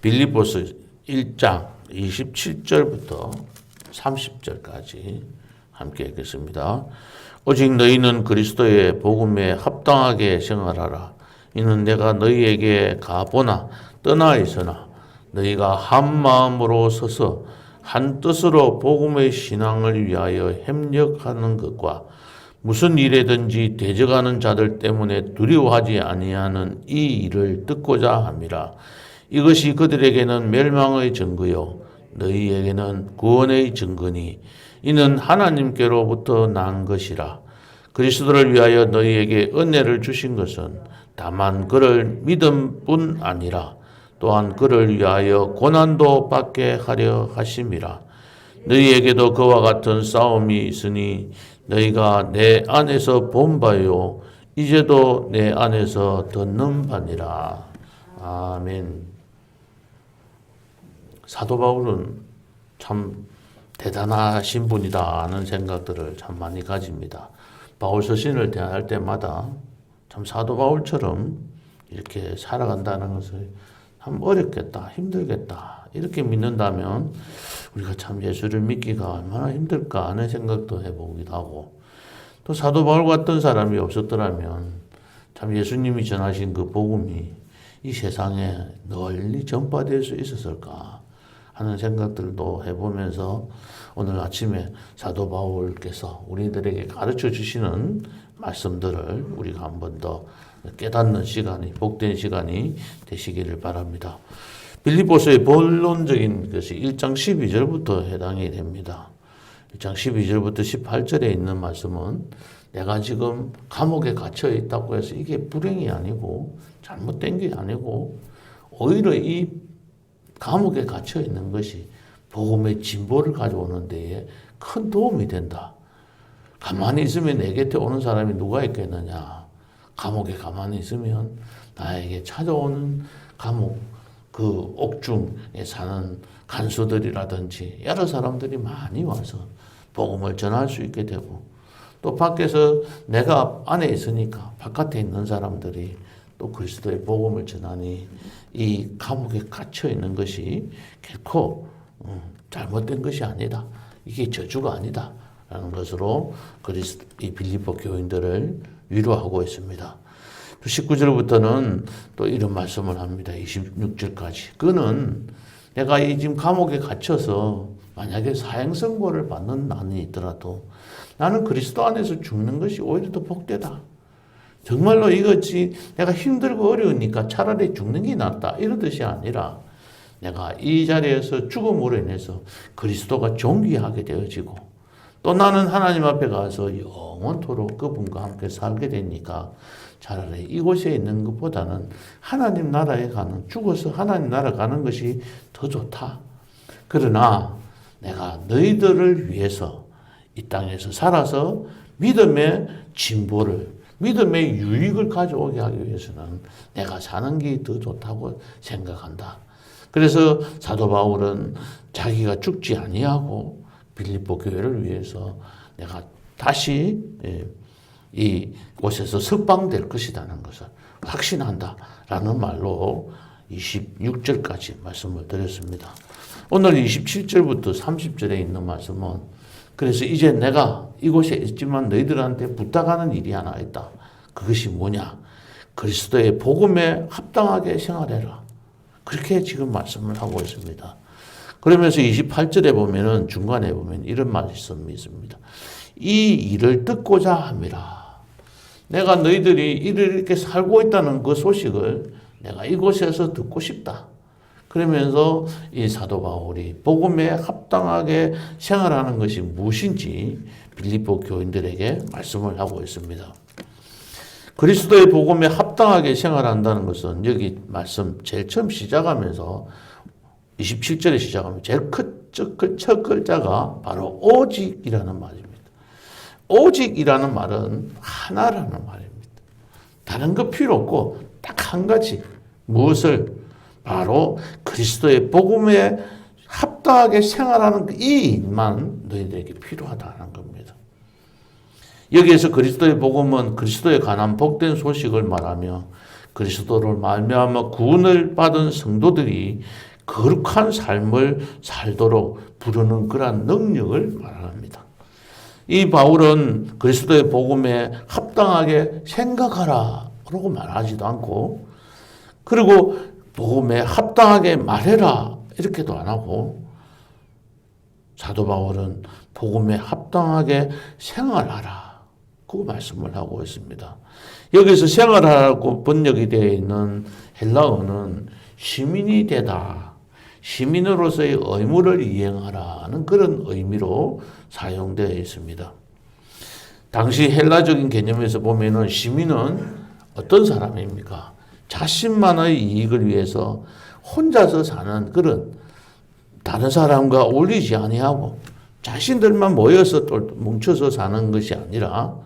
빌립보서 1장 27절부터 30절까지 함께 읽겠습니다. 오직 너희는 그리스도의 복음에 합당하게 생활하라. 이는 내가 너희에게 가보나 떠나 있으나 너희가 한 마음으로 서서 한 뜻으로 복음의 신앙을 위하여 협력하는 것과 무슨 일에든지 대적하는 자들 때문에 두려워하지 아니하는 이 일을 듣고자 함이라. 이것이 그들에게는 멸망의 증거요 너희에게는 구원의 증거니 이는 하나님께로부터 난 것이라. 그리스도를 위하여 너희에게 은혜를 주신 것은 다만 그를 믿음뿐 아니라 또한 그를 위하여 고난도 받게 하려 하심이라. 너희에게도 그와 같은 싸움이 있으니 너희가 내 안에서 본 바요 이제도 내 안에서 듣는 바니라. 아멘. 사도 바울은 참 대단하신 분이다 하는 생각들을 참 많이 가집니다. 바울 서신을 대할 때마다 참 사도 바울처럼 이렇게 살아간다는 것을 참 어렵겠다, 힘들겠다 이렇게 믿는다면 우리가 참 예수를 믿기가 얼마나 힘들까 하는 생각도 해보기도 하고, 또 사도 바울 같은 사람이 없었더라면 참 예수님이 전하신 그 복음이 이 세상에 널리 전파될 수 있었을까 하는 생각들도 해보면서 오늘 아침에 사도 바울께서 우리들에게 가르쳐 주시는 말씀들을 우리가 한 번 더 깨닫는 시간이, 복된 시간이 되시기를 바랍니다. 빌립보서의 본론적인 것이 1장 12절부터 해당이 됩니다. 1장 12절부터 18절에 있는 말씀은 내가 지금 감옥에 갇혀 있다고 해서 이게 불행이 아니고 잘못된 게 아니고 오히려 이 감옥에 갇혀 있는 것이 복음의 진보를 가져오는 데에 큰 도움이 된다. 가만히 있으면 내 곁에 오는 사람이 누가 있겠느냐. 감옥에 가만히 있으면 나에게 찾아오는 감옥 그 옥중에 사는 간수들이라든지 여러 사람들이 많이 와서 복음을 전할 수 있게 되고, 또 밖에서 내가 안에 있으니까 바깥에 있는 사람들이 또 그리스도의 복음을 전하니 이 감옥에 갇혀 있는 것이 결코 잘못된 것이 아니다. 이게 저주가 아니다. 라는 것으로 이 빌립보 교인들을 위로하고 있습니다. 19절부터는 또 이런 말씀을 합니다. 26절까지. 그는 내가 이 지금 감옥에 갇혀서 만약에 사형선고를 받는 난이 있더라도 나는 그리스도 안에서 죽는 것이 오히려 더 복되다. 정말로 이것이 내가 힘들고 어려우니까 차라리 죽는 게 낫다. 이런 뜻이 아니라 내가 이 자리에서 죽음으로 인해서 그리스도가 존귀하게 되어지고 또 나는 하나님 앞에 가서 영원토록 그분과 함께 살게 되니까 차라리 이곳에 있는 것보다는 하나님 나라에 가는, 죽어서 하나님 나라 가는 것이 더 좋다. 그러나 내가 너희들을 위해서 이 땅에서 살아서 믿음의 진보를, 믿음의 유익을 가져오게 하기 위해서는 내가 사는 게 더 좋다고 생각한다. 그래서 사도 바울은 자기가 죽지 아니하고 빌립보 교회를 위해서 내가 다시 이 곳에서 석방될 것이라는 것을 확신한다라는 말로 26절까지 말씀을 드렸습니다. 오늘 27절부터 30절에 있는 말씀은 그래서 이제 내가 이곳에 있지만 너희들한테 부탁하는 일이 하나 있다. 그것이 뭐냐? 그리스도의 복음에 합당하게 생활해라. 그렇게 지금 말씀을 하고 있습니다. 그러면서 28절에 보면은 중간에 보면 이런 말씀이 있습니다. 이 일을 듣고자 함이라. 내가 너희들이 이렇게 살고 있다는 그 소식을 내가 이곳에서 듣고 싶다. 그러면서 이 사도 바울이 복음에 합당하게 생활하는 것이 무엇인지 빌립보 교인들에게 말씀을 하고 있습니다. 그리스도의 복음에 합당하게 생활한다는 것은 여기 말씀 제일 처음 시작하면서 27절에 시작하면 제일 첫 글자가 바로 오직이라는 말입니다. 오직이라는 말은 하나라는 말입니다. 다른 거 필요 없고 딱 한 가지. 무엇을? 바로 그리스도의 복음에 합당하게 생활하는 이 일만 너희들에게 필요하다는 겁니다. 여기에서 그리스도의 복음은 그리스도에 관한 복된 소식을 말하며 그리스도를 말미암아 구원을 받은 성도들이 거룩한 삶을 살도록 부르는 그러한 능력을 말합니다. 이 바울은 그리스도의 복음에 합당하게 생각하라 라고 말하지도 않고, 그리고 복음에 합당하게 말해라 이렇게도 안 하고, 사도 바울은 복음에 합당하게 생활하라 그 말씀을 하고 있습니다. 여기서 생활하라고 번역이 되어 있는 헬라어는 시민이 되다, 시민으로서의 의무를 이행하라는 그런 의미로 사용되어 있습니다. 당시 헬라적인 개념에서 보면은 시민은 어떤 사람입니까? 자신만의 이익을 위해서 혼자서 사는 그런, 다른 사람과 어울리지 아니하고 자신들만 모여서 또 뭉쳐서 사는 것이 아니라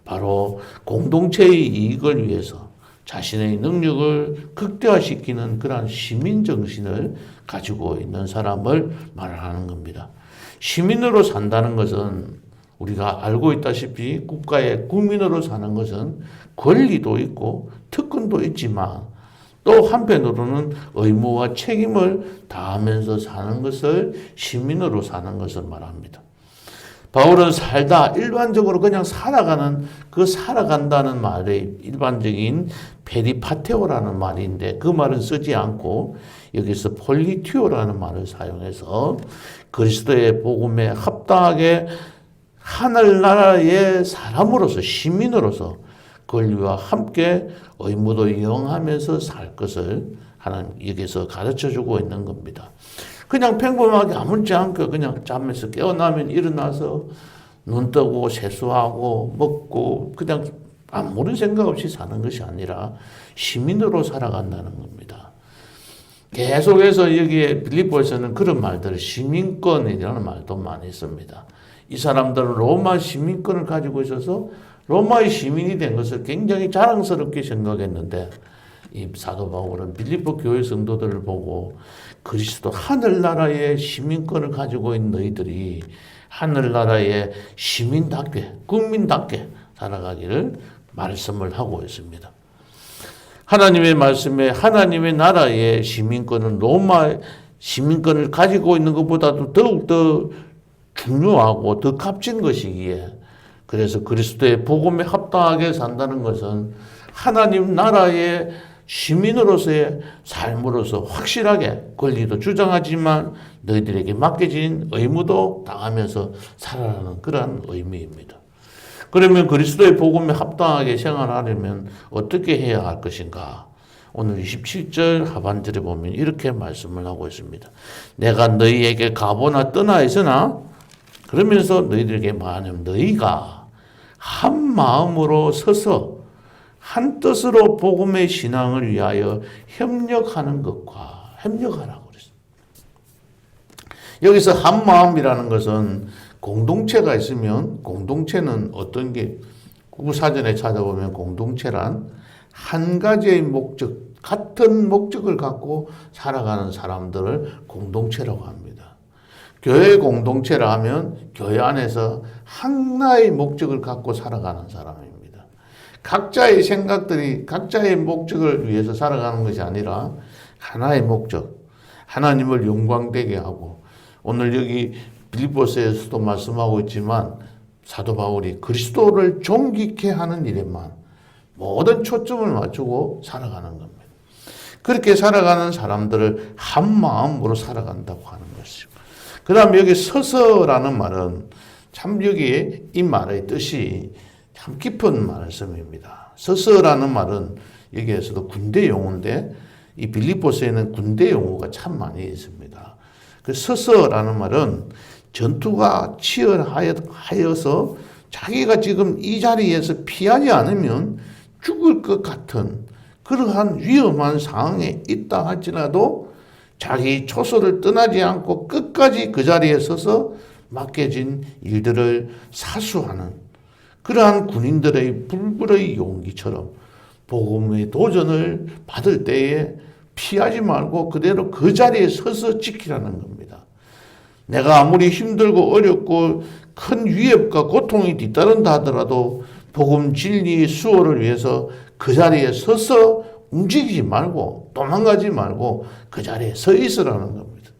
바로 공동체의 이익을 위해서 자신의 능력을 극대화시키는 그러한 시민 정신을 가지고 있는 사람을 말하는 겁니다. 시민으로 산다는 것은 우리가 알고 있다시피 국가의 국민으로 사는 것은 권리도 있고 특권도 있지만 또 한편으로는 의무와 책임을 다하면서 사는 것을 시민으로 사는 것을 말합니다. 바울은 살다, 일반적으로 그냥 살아가는, 그 살아간다는 말의 일반적인 페리파테오라는 말인데 그 말은 쓰지 않고 여기서 폴리티오라는 말을 사용해서 그리스도의 복음에 합당하게 하늘나라의 사람으로서, 시민으로서 권리와 함께 의무도 이행하면서 살 것을 하나님 여기서 가르쳐주고 있는 겁니다. 그냥 평범하게 아무렇지 않게 그냥 잠에서 깨어나면 일어나서 눈 뜨고 세수하고 먹고 그냥 아무런 생각 없이 사는 것이 아니라 시민으로 살아간다는 겁니다. 계속해서 여기에 빌립보에서는 그런 말들을 시민권이라는 말도 많이 씁니다. 이 사람들은 로마 시민권을 가지고 있어서 로마의 시민이 된 것을 굉장히 자랑스럽게 생각했는데 이 사도 바울은 빌립보 교회 성도들을 보고 그리스도 하늘나라의 시민권을 가지고 있는 너희들이 하늘나라의 시민답게, 국민답게 살아가기를 말씀을 하고 있습니다. 하나님의 말씀에 하나님의 나라의 시민권은 로마 시민권을 가지고 있는 것보다도 더욱더 중요하고 더 값진 것이기에, 그래서 그리스도의 복음에 합당하게 산다는 것은 하나님 나라의 시민으로서의 삶으로서 확실하게 권리도 주장하지만 너희들에게 맡겨진 의무도 당하면서 살아가는 그런 의미입니다. 그러면 그리스도의 복음에 합당하게 생활하려면 어떻게 해야 할 것인가? 오늘 27절 하반절에 보면 이렇게 말씀을 하고 있습니다. 내가 너희에게 가보나 떠나 있으나, 그러면서 너희들에게 말하면 너희가 한 마음으로 서서 한 뜻으로 복음의 신앙을 위하여 협력하는 것과 협력하라고 그랬습니다. 여기서 한 마음이라는 것은 공동체가 있으면, 공동체는 어떤 게 구사전에 찾아보면 공동체란 한 가지의 목적, 같은 목적을 갖고 살아가는 사람들을 공동체라고 합니다. 교회 공동체라 하면 교회 안에서 하나의 목적을 갖고 살아가는 사람입니다. 각자의 생각들이 각자의 목적을 위해서 살아가는 것이 아니라 하나의 목적, 하나님을 영광되게 하고, 오늘 여기 빌립보서에서도 말씀하고 있지만 사도 바울이 그리스도를 존귀케 하는 일에만 모든 초점을 맞추고 살아가는 겁니다. 그렇게 살아가는 사람들을 한 마음으로 살아간다고 하는 것이죠. 그 다음에 여기 서서라는 말은 참 여기 이 말의 뜻이 참 깊은 말씀입니다. 서서라는 말은 여기에서도 군대 용어인데 이 빌립보서에는 군대 용어가 참 많이 있습니다. 그 서서라는 말은 전투가 치열하여서 자기가 지금 이 자리에서 피하지 않으면 죽을 것 같은 그러한 위험한 상황에 있다 할지라도 자기 초소를 떠나지 않고 끝까지 그 자리에 서서 맡겨진 일들을 사수하는 그러한 군인들의 불굴의 용기처럼 복음의 도전을 받을 때에 피하지 말고 그대로 그 자리에 서서 지키라는 겁니다. 내가 아무리 힘들고 어렵고 큰 위협과 고통이 뒤따른다 하더라도 복음 진리의 수호를 위해서 그 자리에 서서 움직이지 말고 도망가지 말고 그 자리에 서 있으라는 겁니다.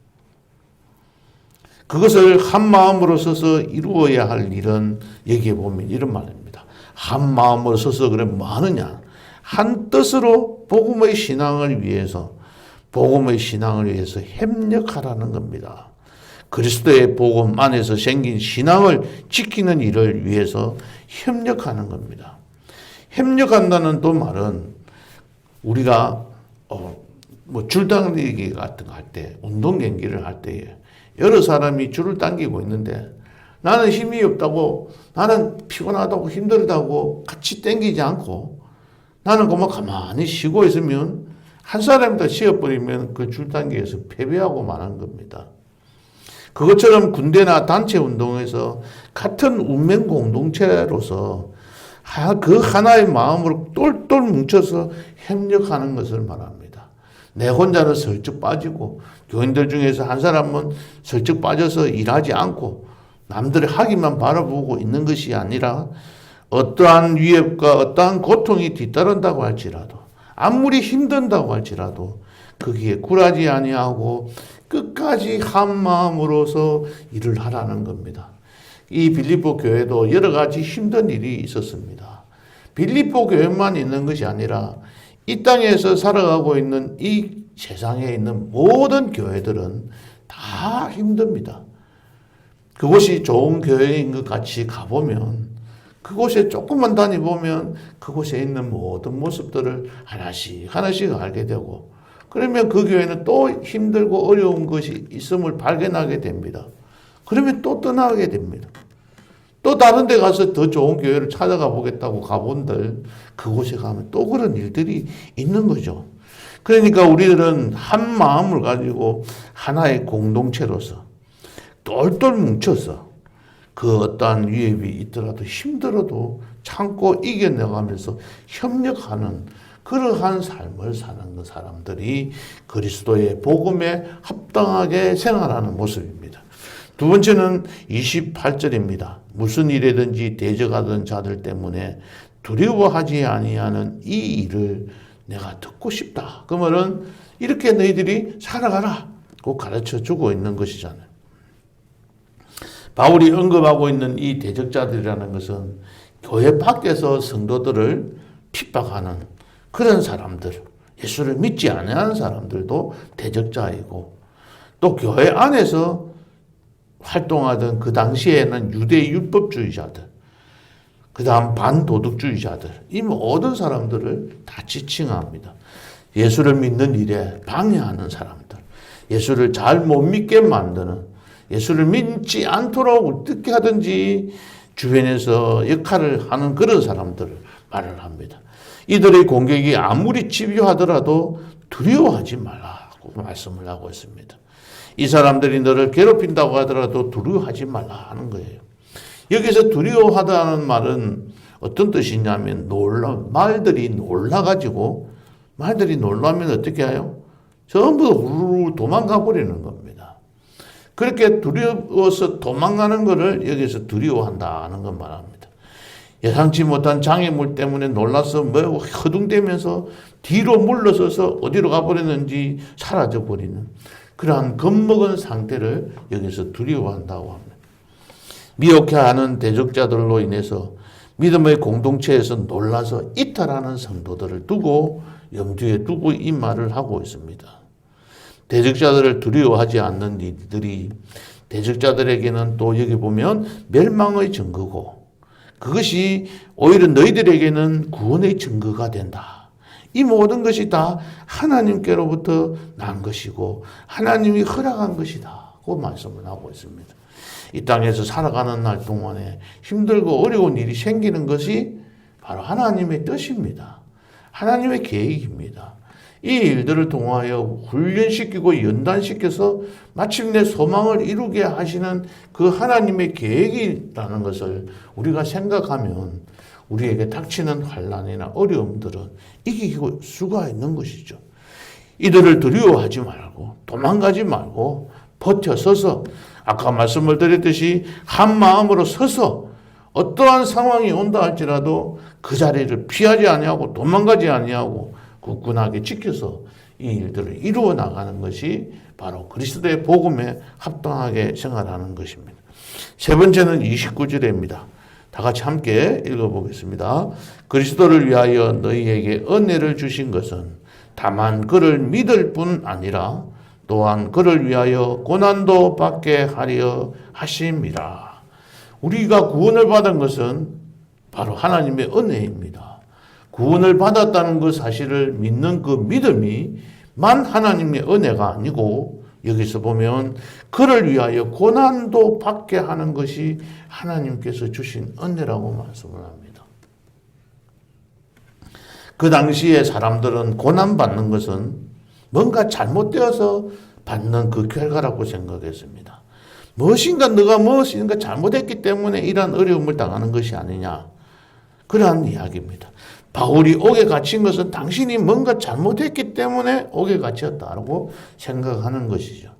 그것을 한 마음으로 서서 이루어야 할 일은 여기에 보면 이런 말입니다. 한 마음으로 서서 그래 뭐 하느냐? 한 뜻으로 복음의 신앙을 위해서 협력하라는 겁니다. 그리스도의 복음 안에서 생긴 신앙을 지키는 일을 위해서 협력하는 겁니다. 협력한다는 또 말은 우리가 뭐 줄당기기 같은 거 할 때, 운동 경기를 할 때 여러 사람이 줄을 당기고 있는데 나는 힘이 없다고, 나는 피곤하다고 힘들다고 같이 당기지 않고 나는 그만 가만히 쉬고 있으면 한 사람이 다 쉬어버리면 그 줄당기에서 패배하고 마는 겁니다. 그것처럼 군대나 단체 운동에서 같은 운명 공동체로서 그 하나의 마음으로 똘똘 뭉쳐서 협력하는 것을 말합니다. 내 혼자는 설득 빠지고 교인들 중에서 한 사람은 설득 빠져서 일하지 않고 남들의 하기만 바라보고 있는 것이 아니라 어떠한 위협과 어떠한 고통이 뒤따른다고 할지라도 아무리 힘든다고 할지라도 거기에 굴하지 아니하고 끝까지 한 마음으로서 일을 하라는 겁니다. 이 빌립보 교회도 여러 가지 힘든 일이 있었습니다. 빌립보 교회만 있는 것이 아니라 이 땅에서 살아가고 있는 이 세상에 있는 모든 교회들은 다 힘듭니다. 그곳이 좋은 교회인 것 같이 가보면 그곳에 조금만 다녀보면 그곳에 있는 모든 모습들을 하나씩 알게 되고 그러면 그 교회는 또 힘들고 어려운 것이 있음을 발견하게 됩니다. 그러면 또 떠나게 됩니다. 또 다른 데 가서 더 좋은 교회를 찾아가 보겠다고 가본들 그곳에 가면 또 그런 일들이 있는 거죠. 그러니까 우리들은 한 마음을 가지고 하나의 공동체로서 똘똘 뭉쳐서 그 어떠한 위협이 있더라도 힘들어도 참고 이겨내가면서 협력하는 그러한 삶을 사는 사람들이 그리스도의 복음에 합당하게 생활하는 모습입니다. 두 번째는 28절입니다. 무슨 일이든지 대적하던 자들 때문에 두려워하지 아니하는 이 일을 내가 듣고 싶다. 그 말은 이렇게 너희들이 살아가라 고 가르쳐주고 있는 것이잖아요. 바울이 언급하고 있는 이 대적자들이라는 것은 교회 밖에서 성도들을 핍박하는 그런 사람들, 예수를 믿지 않는 사람들도 대적자이고 또 교회 안에서 활동하던 그 당시에는 유대 율법주의자들, 그 다음 반도덕주의자들, 이 모든 사람들을 다 지칭합니다. 예수를 믿는 일에 방해하는 사람들, 예수를 잘 못 믿게 만드는, 예수를 믿지 않도록 어떻게 하든지 주변에서 역할을 하는 그런 사람들을 말을 합니다. 이들의 공격이 아무리 집요하더라도 두려워하지 말라고 말씀을 하고 있습니다. 이 사람들이 너를 괴롭힌다고 하더라도 두려워하지 말라 하는 거예요. 여기서 두려워하다는 말은 어떤 뜻이냐면 말들이 놀라가지고 말들이 놀라면 어떻게 해요? 전부 우르르 도망가 버리는 겁니다. 그렇게 두려워서 도망가는 것을 여기서 두려워한다는 걸 말합니다. 예상치 못한 장애물 때문에 놀라서 허둥대면서 뒤로 물러서서 어디로 가버렸는지 사라져버리는 그러한 겁먹은 상태를 여기서 두려워한다고 합니다. 미혹해하는 대적자들로 인해서 믿음의 공동체에서 놀라서 이탈하는 성도들을 두고 염두에 두고 이 말을 하고 있습니다. 대적자들을 두려워하지 않는 이들이 대적자들에게는 또 여기 보면 멸망의 증거고 그것이 오히려 너희들에게는 구원의 증거가 된다. 이 모든 것이 다 하나님께로부터 난 것이고 하나님이 허락한 것이다. 그 말씀을 하고 있습니다. 이 땅에서 살아가는 날 동안에 힘들고 어려운 일이 생기는 것이 바로 하나님의 뜻입니다. 하나님의 계획입니다. 이 일들을 통하여 훈련시키고 연단시켜서 마침내 소망을 이루게 하시는 그 하나님의 계획이라는 것을 우리가 생각하면 우리에게 닥치는 환난이나 어려움들은 이길 수가 있는 것이죠. 이들을 두려워하지 말고 도망가지 말고 버텨 서서 아까 말씀을 드렸듯이 한 마음으로 서서 어떠한 상황이 온다 할지라도 그 자리를 피하지 아니하고 도망가지 아니하고 굳건하게 지켜서 이 일들을 이루어 나가는 것이 바로 그리스도의 복음에 합당하게 생활하는 것입니다. 세 번째는 29절입니다. 다 같이 함께 읽어보겠습니다. 그리스도를 위하여 너희에게 은혜를 주신 것은 다만 그를 믿을 뿐 아니라 또한 그를 위하여 고난도 받게 하려 하심이라. 우리가 구원을 받은 것은 바로 하나님의 은혜입니다. 구원을 받았다는 그 사실을 믿는 그 믿음이만 하나님의 은혜가 아니고, 여기서 보면 그를 위하여 고난도 받게 하는 것이 하나님께서 주신 은혜라고 말씀을 합니다. 그 당시에 사람들은 고난받는 것은 뭔가 잘못되어서 받는 그 결과라고 생각했습니다. 너가 무엇인가 잘못했기 때문에 이러한 어려움을 당하는 것이 아니냐, 그러한 이야기입니다. 바울이 옥에 갇힌 것은 당신이 뭔가 잘못했기 때문에 옥에 갇혔다고 생각하는 것이죠.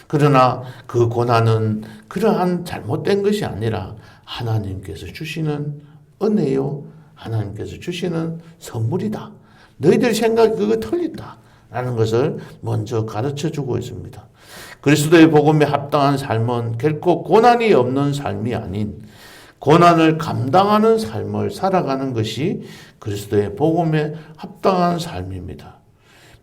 그러나 그 고난은 그러한 잘못된 것이 아니라 하나님께서 주시는 은혜요, 하나님께서 주시는 선물이다. 너희들 생각이 그거 틀린다 라는 것을 먼저 가르쳐주고 있습니다. 그리스도의 복음에 합당한 삶은 결코 고난이 없는 삶이 아닌 고난을 감당하는 삶을 살아가는 것이 그리스도의 복음에 합당한 삶입니다.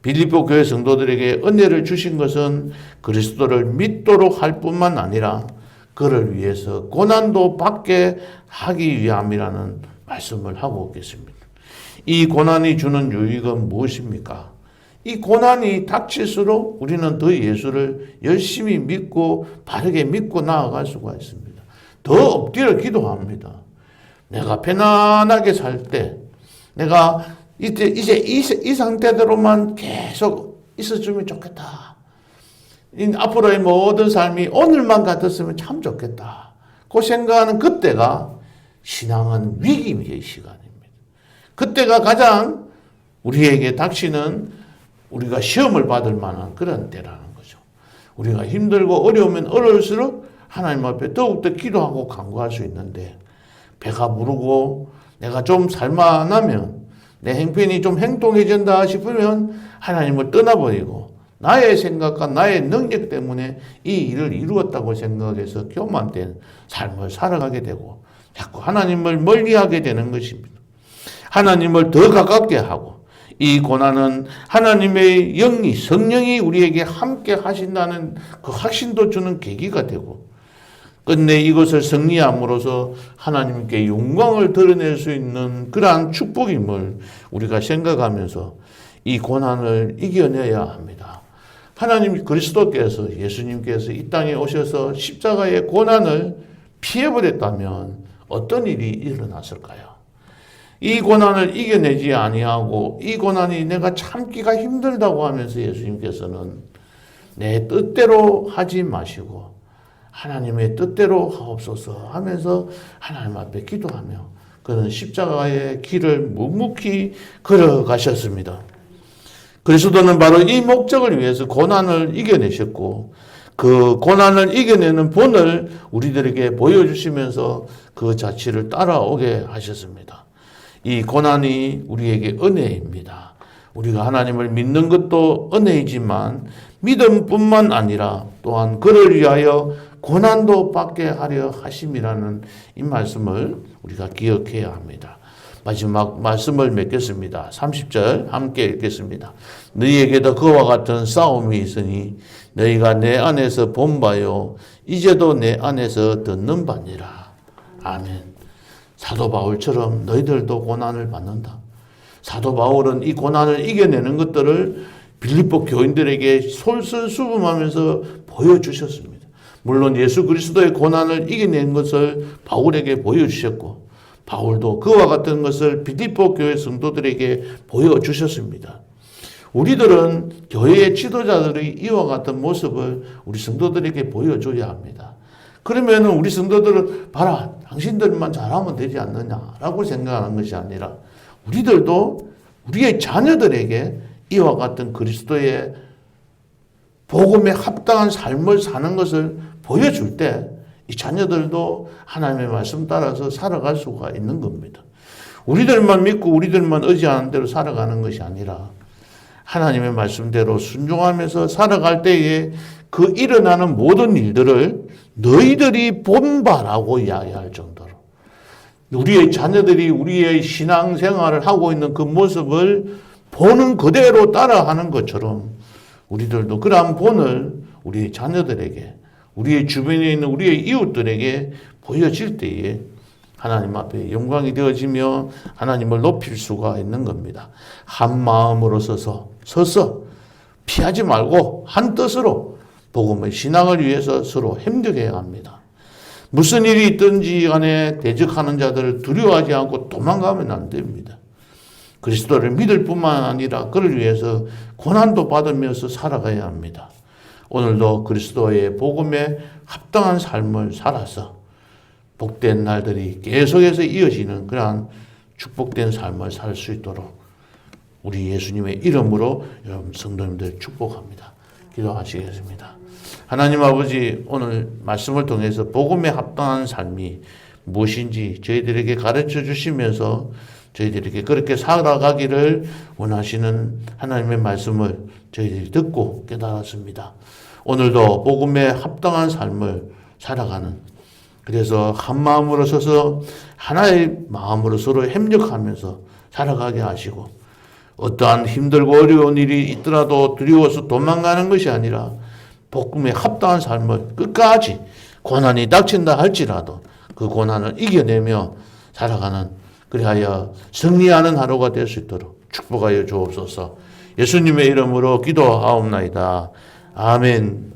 빌립보 교회 성도들에게 은혜를 주신 것은 그리스도를 믿도록 할 뿐만 아니라 그를 위해서 고난도 받게 하기 위함이라는 말씀을 하고 있겠습니다. 이 고난이 주는 유익은 무엇입니까? 이 고난이 닥칠수록 우리는 더 예수를 열심히 믿고 바르게 믿고 나아갈 수가 있습니다. 더 엎드려 기도합니다. 내가 편안하게 살 때, 내가 이제 이 상태대로만 계속 있어주면 좋겠다. 앞으로의 모든 삶이 오늘만 같았으면 참 좋겠다. 그 생각하는 그때가 신앙은 위기의 시간입니다. 그때가 가장 우리에게 닥치는, 우리가 시험을 받을 만한 그런 때라는 거죠. 우리가 힘들고 어려우면 어려울수록 하나님 앞에 더욱더 기도하고 간구할 수 있는데, 배가 부르고 내가 좀 살만하면, 내 행편이 좀 행동해진다 싶으면 하나님을 떠나버리고 나의 생각과 나의 능력 때문에 이 일을 이루었다고 생각해서 교만된 삶을 살아가게 되고 자꾸 하나님을 멀리하게 되는 것입니다. 하나님을 더 가깝게 하고, 이 고난은 하나님의 영이, 성령이 우리에게 함께 하신다는 그 확신도 주는 계기가 되고, 끝내 이것을 승리함으로써 하나님께 영광을 드러낼 수 있는 그러한 축복임을 우리가 생각하면서 이 고난을 이겨내야 합니다. 하나님 그리스도께서, 예수님께서 이 땅에 오셔서 십자가의 고난을 피해버렸다면 어떤 일이 일어났을까요? 이 고난을 이겨내지 아니하고 이 고난이 내가 참기가 힘들다고 하면서 예수님께서는 내 뜻대로 하지 마시고 하나님의 뜻대로 하옵소서 하면서 하나님 앞에 기도하며 그는 십자가의 길을 묵묵히 걸어가셨습니다. 그리스도는 바로 이 목적을 위해서 고난을 이겨내셨고, 그 고난을 이겨내는 본을 우리들에게 보여주시면서 그 자취를 따라오게 하셨습니다. 이 고난이 우리에게 은혜입니다. 우리가 하나님을 믿는 것도 은혜이지만 믿음뿐만 아니라 또한 그를 위하여 고난도 받게 하려 하심이라는 이 말씀을 우리가 기억해야 합니다. 마지막 말씀을 맺겠습니다. 30절 함께 읽겠습니다. 너희에게도 그와 같은 싸움이 있으니 너희가 내 안에서 본 바요 이제도 내 안에서 듣는 바니라. 아멘. 사도 바울처럼 너희들도 고난을 받는다. 사도 바울은 이 고난을 이겨내는 것들을 빌립보 교인들에게 솔선수범하면서 보여주셨습니다. 물론 예수 그리스도의 고난을 이겨낸 것을 바울에게 보여주셨고, 바울도 그와 같은 것을 빌립보 교회 성도들에게 보여주셨습니다. 우리들은 교회의 지도자들의 이와 같은 모습을 우리 성도들에게 보여줘야 합니다. 그러면 우리 성도들은 봐라, 당신들만 잘하면 되지 않느냐라고 생각하는 것이 아니라 우리들도 우리의 자녀들에게 이와 같은 그리스도의 복음에 합당한 삶을 사는 것을 보여줄 때 이 자녀들도 하나님의 말씀 따라서 살아갈 수가 있는 겁니다. 우리들만 믿고 우리들만 의지하는 대로 살아가는 것이 아니라 하나님의 말씀대로 순종하면서 살아갈 때에 그 일어나는 모든 일들을 너희들이 본바라고 이야기할 정도로 우리의 자녀들이 우리의 신앙생활을 하고 있는 그 모습을 보는 그대로 따라하는 것처럼 우리들도 그러한 본을 우리의 자녀들에게, 우리의 주변에 있는 우리의 이웃들에게 보여질 때에 하나님 앞에 영광이 되어지며 하나님을 높일 수가 있는 겁니다. 한 마음으로 서서 피하지 말고 한 뜻으로 복음의 신앙을 위해서 서로 힘들게 해야 합니다. 무슨 일이 있든지 간에 대적하는 자들을 두려워하지 않고 도망가면 안 됩니다. 그리스도를 믿을 뿐만 아니라 그를 위해서 고난도 받으면서 살아가야 합니다. 오늘도 그리스도의 복음에 합당한 삶을 살아서 복된 날들이 계속해서 이어지는 그러한 축복된 삶을 살 수 있도록 우리 예수님의 이름으로 여러분 성도님들 축복합니다. 기도하시겠습니다. 하나님 아버지, 오늘 말씀을 통해서 복음에 합당한 삶이 무엇인지 저희들에게 가르쳐 주시면서 저희들에게 그렇게 살아가기를 원하시는 하나님의 말씀을 저희들이 듣고 깨달았습니다. 오늘도 복음에 합당한 삶을 살아가는, 그래서 한 마음으로 서서 하나의 마음으로 서로 협력하면서 살아가게 하시고 어떠한 힘들고 어려운 일이 있더라도 두려워서 도망가는 것이 아니라 복음에 합당한 삶을 끝까지 고난이 닥친다 할지라도 그 고난을 이겨내며 살아가는, 그리하여 승리하는 하루가 될 수 있도록 축복하여 주옵소서. 예수님의 이름으로 기도하옵나이다. 아멘.